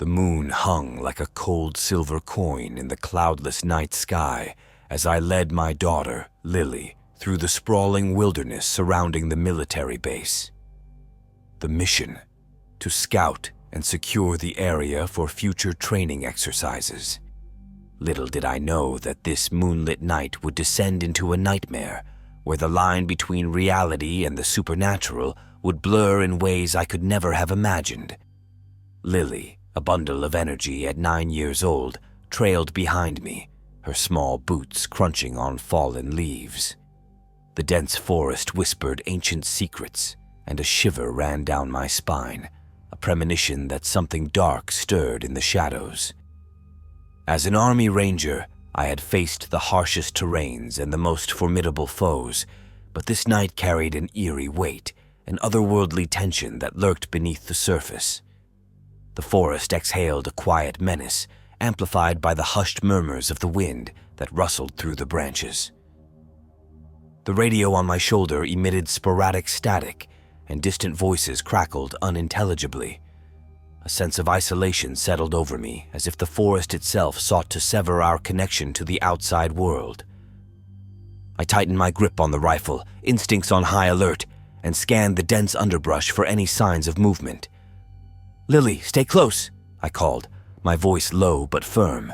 The moon hung like a cold silver coin in the cloudless night sky as I led my daughter, Lily, through the sprawling wilderness surrounding the military base. The mission: to scout and secure the area for future training exercises. Little did I know that this moonlit night would descend into a nightmare where the line between reality and the supernatural would blur in ways I could never have imagined. Lily, a bundle of energy at 9 years old, trailed behind me, her small boots crunching on fallen leaves. The dense forest whispered ancient secrets, and a shiver ran down my spine, a premonition that something dark stirred in the shadows. As an army ranger, I had faced the harshest terrains and the most formidable foes, but this night carried an eerie weight, an otherworldly tension that lurked beneath the surface. The forest exhaled a quiet menace, amplified by the hushed murmurs of the wind that rustled through the branches. The radio on my shoulder emitted sporadic static, and distant voices crackled unintelligibly. A sense of isolation settled over me, as if the forest itself sought to sever our connection to the outside world. I tightened my grip on the rifle, instincts on high alert, and scanned the dense underbrush for any signs of movement. "Lily, stay close," I called, my voice low but firm.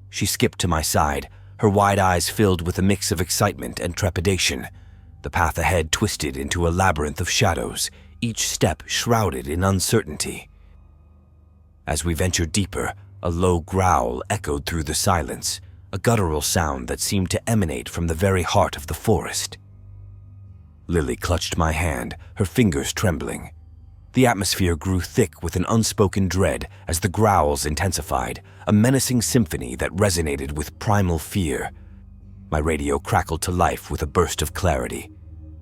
She skipped to my side, her wide eyes filled with a mix of excitement and trepidation. The path ahead twisted into a labyrinth of shadows, each step shrouded in uncertainty. As we ventured deeper, a low growl echoed through the silence, a guttural sound that seemed to emanate from the very heart of the forest. Lily clutched my hand, her fingers trembling. The atmosphere grew thick with an unspoken dread as the growls intensified, a menacing symphony that resonated with primal fear. My radio crackled to life with a burst of clarity.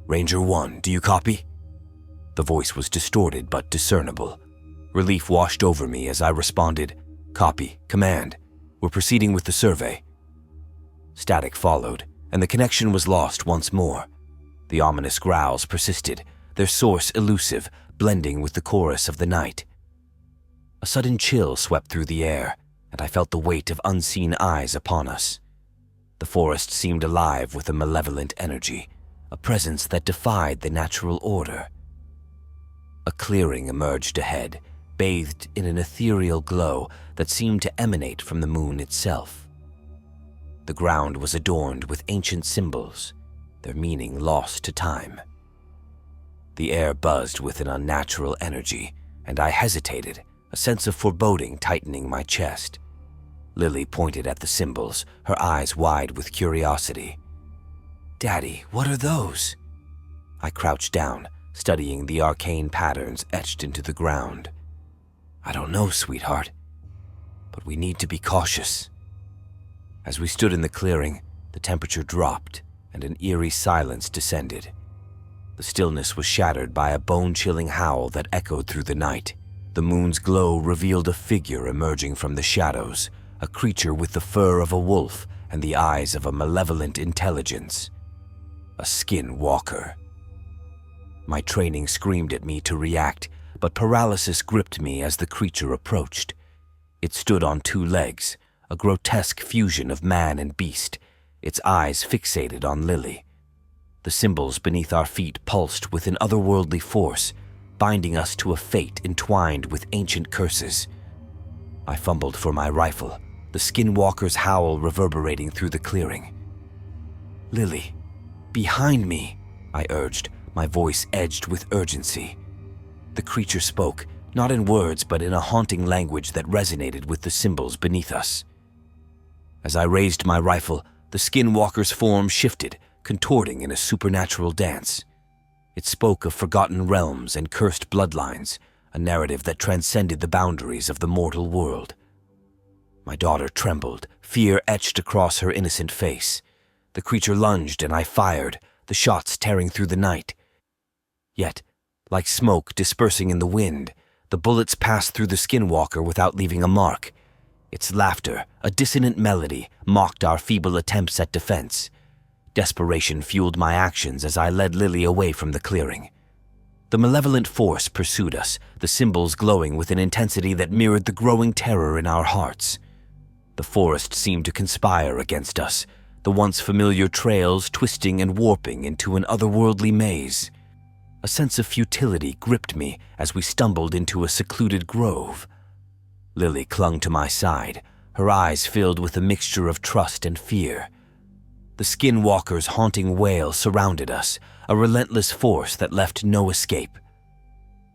"Ranger 1, do you copy?" The voice was distorted but discernible. Relief washed over me as I responded, "Copy, command. We're proceeding with the survey." Static followed, and the connection was lost once more. The ominous growls persisted, their source elusive, blending with the chorus of the night. A sudden chill swept through the air, and I felt the weight of unseen eyes upon us. The forest seemed alive with a malevolent energy, a presence that defied the natural order. A clearing emerged ahead, bathed in an ethereal glow that seemed to emanate from the moon itself. The ground was adorned with ancient symbols, their meaning lost to time. The air buzzed with an unnatural energy, and I hesitated, a sense of foreboding tightening my chest. Lily pointed at the symbols, her eyes wide with curiosity. "Daddy, what are those?" I crouched down, studying the arcane patterns etched into the ground. "I don't know, sweetheart, but we need to be cautious." As we stood in the clearing, the temperature dropped and an eerie silence descended. The stillness was shattered by a bone-chilling howl that echoed through the night. The moon's glow revealed a figure emerging from the shadows, a creature with the fur of a wolf and the eyes of a malevolent intelligence. A Skinwalker. My training screamed at me to react, but paralysis gripped me as the creature approached. It stood on 2 legs, a grotesque fusion of man and beast, its eyes fixated on Lily. The symbols beneath our feet pulsed with an otherworldly force, binding us to a fate entwined with ancient curses. I fumbled for my rifle, the Skinwalker's howl reverberating through the clearing. "Lily, behind me," I urged, my voice edged with urgency. The creature spoke, not in words but in a haunting language that resonated with the symbols beneath us. As I raised my rifle, the Skinwalker's form shifted, contorting in a supernatural dance. It spoke of forgotten realms and cursed bloodlines, a narrative that transcended the boundaries of the mortal world. My daughter trembled, fear etched across her innocent face. The creature lunged and I fired, the shots tearing through the night. Yet, like smoke dispersing in the wind, the bullets passed through the Skinwalker without leaving a mark. Its laughter, a dissonant melody, mocked our feeble attempts at defense. Desperation fueled my actions as I led Lily away from the clearing. The malevolent force pursued us, the symbols glowing with an intensity that mirrored the growing terror in our hearts. The forest seemed to conspire against us, the once familiar trails twisting and warping into an otherworldly maze. A sense of futility gripped me as we stumbled into a secluded grove. Lily clung to my side, her eyes filled with a mixture of trust and fear. The Skinwalker's haunting wail surrounded us, a relentless force that left no escape.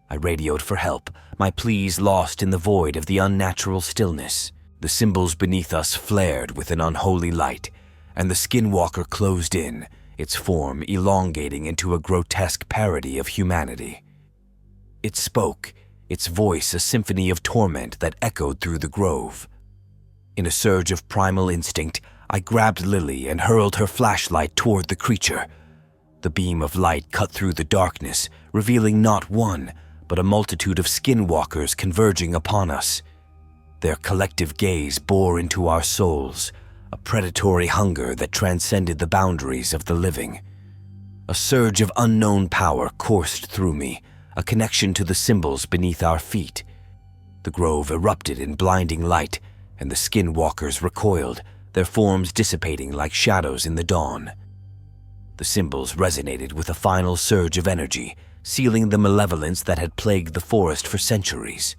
I radioed for help, my pleas lost in the void of the unnatural stillness. The symbols beneath us flared with an unholy light, and the Skinwalker closed in, its form elongating into a grotesque parody of humanity. It spoke, its voice a symphony of torment that echoed through the grove. In a surge of primal instinct, I grabbed Lily and hurled her flashlight toward the creature. The beam of light cut through the darkness, revealing not one, but a multitude of Skinwalkers converging upon us. Their collective gaze bore into our souls, a predatory hunger that transcended the boundaries of the living. A surge of unknown power coursed through me, a connection to the symbols beneath our feet. The grove erupted in blinding light, and the Skinwalkers recoiled, their forms dissipating like shadows in the dawn. The symbols resonated with a final surge of energy, sealing the malevolence that had plagued the forest for centuries.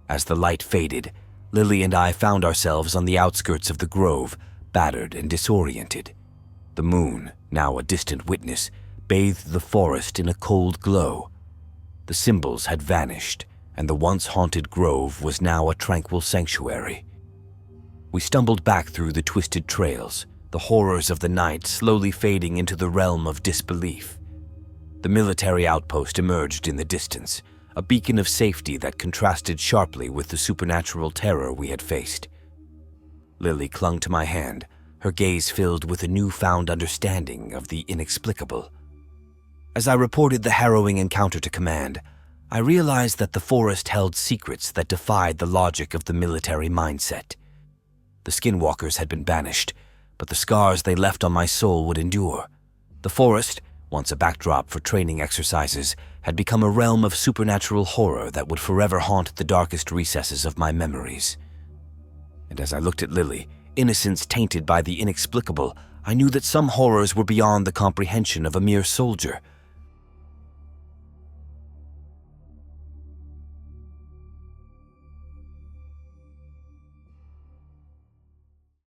As the light faded, Lily and I found ourselves on the outskirts of the grove, battered and disoriented. The moon, now a distant witness, bathed the forest in a cold glow. The symbols had vanished, and the once haunted grove was now a tranquil sanctuary. We stumbled back through the twisted trails, the horrors of the night slowly fading into the realm of disbelief. The military outpost emerged in the distance, a beacon of safety that contrasted sharply with the supernatural terror we had faced. Lily clung to my hand, her gaze filled with a newfound understanding of the inexplicable. As I reported the harrowing encounter to command, I realized that the forest held secrets that defied the logic of the military mindset. The Skinwalkers had been banished, but the scars they left on my soul would endure. The forest, once a backdrop for training exercises, had become a realm of supernatural horror that would forever haunt the darkest recesses of my memories. And as I looked at Lily, innocence tainted by the inexplicable, I knew that some horrors were beyond the comprehension of a mere soldier.